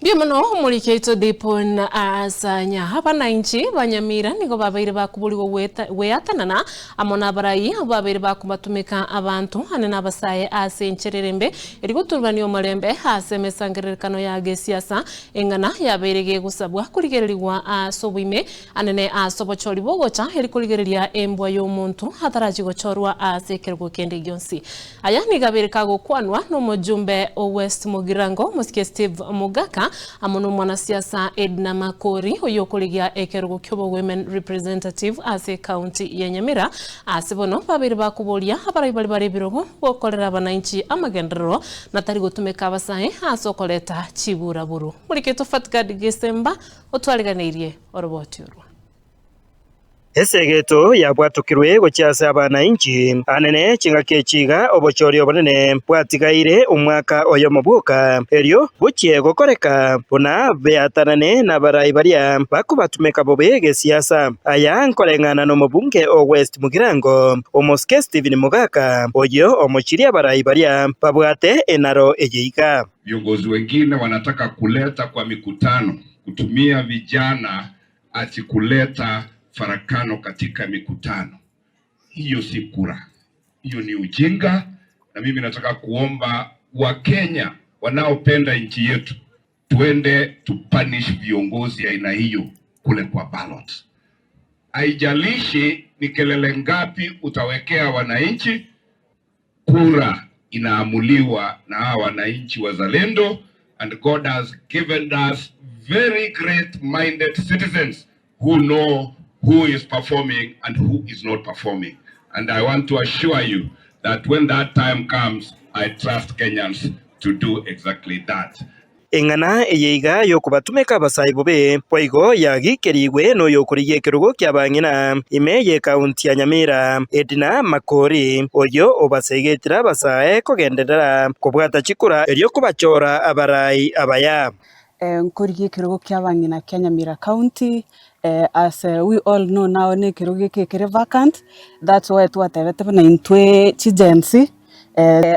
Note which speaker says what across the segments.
Speaker 1: Biomano mulikeito dipon asanya hapa na inchi banyamira niko babaire bakubuligo weatanana amona barai babaire bakubatumika abantu hanena abasaye asenchererembe eriguturbanio malembe asemesangererekano ya gesiasa engana yaberege gusabwa kurigererwa asobwime anene asobochori bogocha erikurigereria embwa y'omuntu hataraji gochorwa asekergo kende gyonsi aya ni gabereka gokwanwa no mujumbe o West Mugirango musike Steve Mugaka amono mwanasiasa Edna Makori oyokoligia ekerugo kyobo women representative ase county ya Nyamira asibono babiri bakubolia abarai bari birogo bokolera abananchi amagendero natari gutumeka abasaye asokoleta chibura buru muliketo Fatgad Gesemba otwaliganirie oroboti urwa
Speaker 2: Esegeto yabwatukirwe gochasa abananchi anene chingakechiga obochori obonene bwatigaire umwaka oyo mubuka eryo buchie gokoreka buna beatanane na barai baria bakubatumeka bobege siasa aya nkolengana no mubunge o West Mugirango omoske Stephen Mugaka oyo omochiria barai baria babwate enaro ejeika.
Speaker 3: Viongozi wengine wanataka kuleta kwa mikutano kutumia vijana ati kuleta farakano katika mikutano. Hiyo si kura. Hiyo ni ujinga, na mimi nataka kuomba Wakenya wanaopenda nchi yetu tuende tupanish viongozi aina hiyo kule kwa ballot. Haijalishi ni kelele ngapi utawekea wananchi, kura inaamuliwa na hawa wananchi wazalendo, and God has given us very great-minded citizens who know who is performing and who is not performing. And I want to assure you that when that time comes, I trust Kenyans to do exactly that.
Speaker 2: Engana eyeiga yokubatumeka abasai bobe poigo yagikeriwe no yokuriye kerugo kyabangina imeye county ya Nyamira Edna Makori oyo obasegetira abasae kogenderera kubwata chikura eryo kubachora abarai abaya
Speaker 4: nkuriye kerugo kyabangina kya Nyamira County. As we all know now, ne kirugi kekere vacant. That's why twatebete na intwe chigensi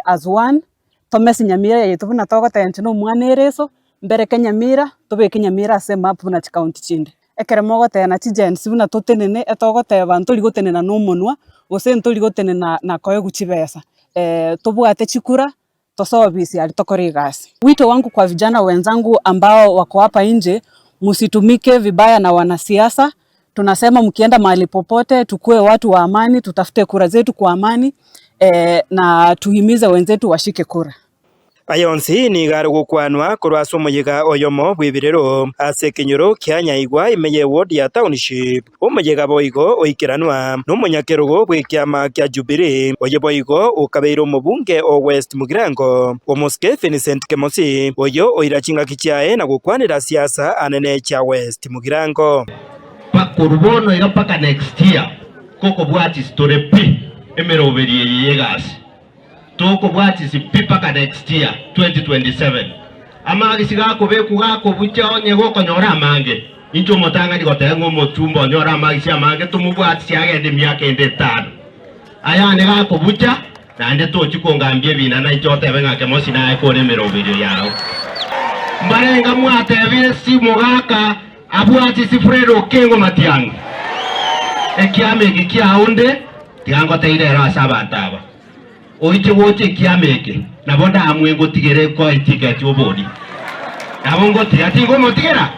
Speaker 4: as one. Tomesi Nyamira yetu na toka tayantino mwanereso mbere Nyamira tobe Nyamira se map na county chinde. Ekere mogo tayana chigensi na totenene etogo tayabantu ligotenena no monwa ose ntoligotenena na koyo guchibesa. Tobwate chikura tosobisi alitokori gasi. Wito wangu kwa vijana wenzangu ambao wako hapa nje, musitumike vibaya na wanasiasa. Tunasema mkienda mahali popote tukue watu wa amani, tutafute kura zetu kwa amani na tuhimize wenzetu washike kura.
Speaker 2: Ayonsi ni garugo kwanwa kurwaso moyega oyomo bwibirero ase kinyoro kyanyaigwa imeye ward ya township omojega boigo oikiranwa no monyakerugo bwekyama kya Jubilee oyo boigo ukabeiro mubunge o West Mugirango omoske Vincent Kemosi oyo oirachinga kichae na gukwanira siasa anene cha West Mugirango
Speaker 5: pakurubono ira paka next year koko bwati story pi emeroberie yegasi toko bwati si pipa ka next year 2027 amagi sigako beku gako bucha onye goko nyora amange incho motanga ni gotengo motumbo nyora amagi sia amange tumubwati sia gende miaka ende tano aya ne gako bucha na ende to chikongambie bina na ichote benga Kemosi na ko remero video yao mbarenga mwate bile si Mugaka abwati si Fredo Kengo Matiang'i ekiame gikiaunde tiango teire rasa bataba oiche woche kiameke nabonda amwengo tigere ko itiketi obodi nabongo tigati ngo motigera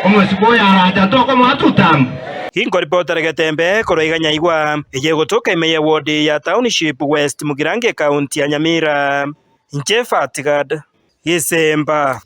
Speaker 5: omosiko ya rata toko matutam
Speaker 2: Hingo reporter Getembe koroiga nyaigwa eye gotoka imeye ward ya township West Mugirango county ya Nyamira Fatgad Gesemba.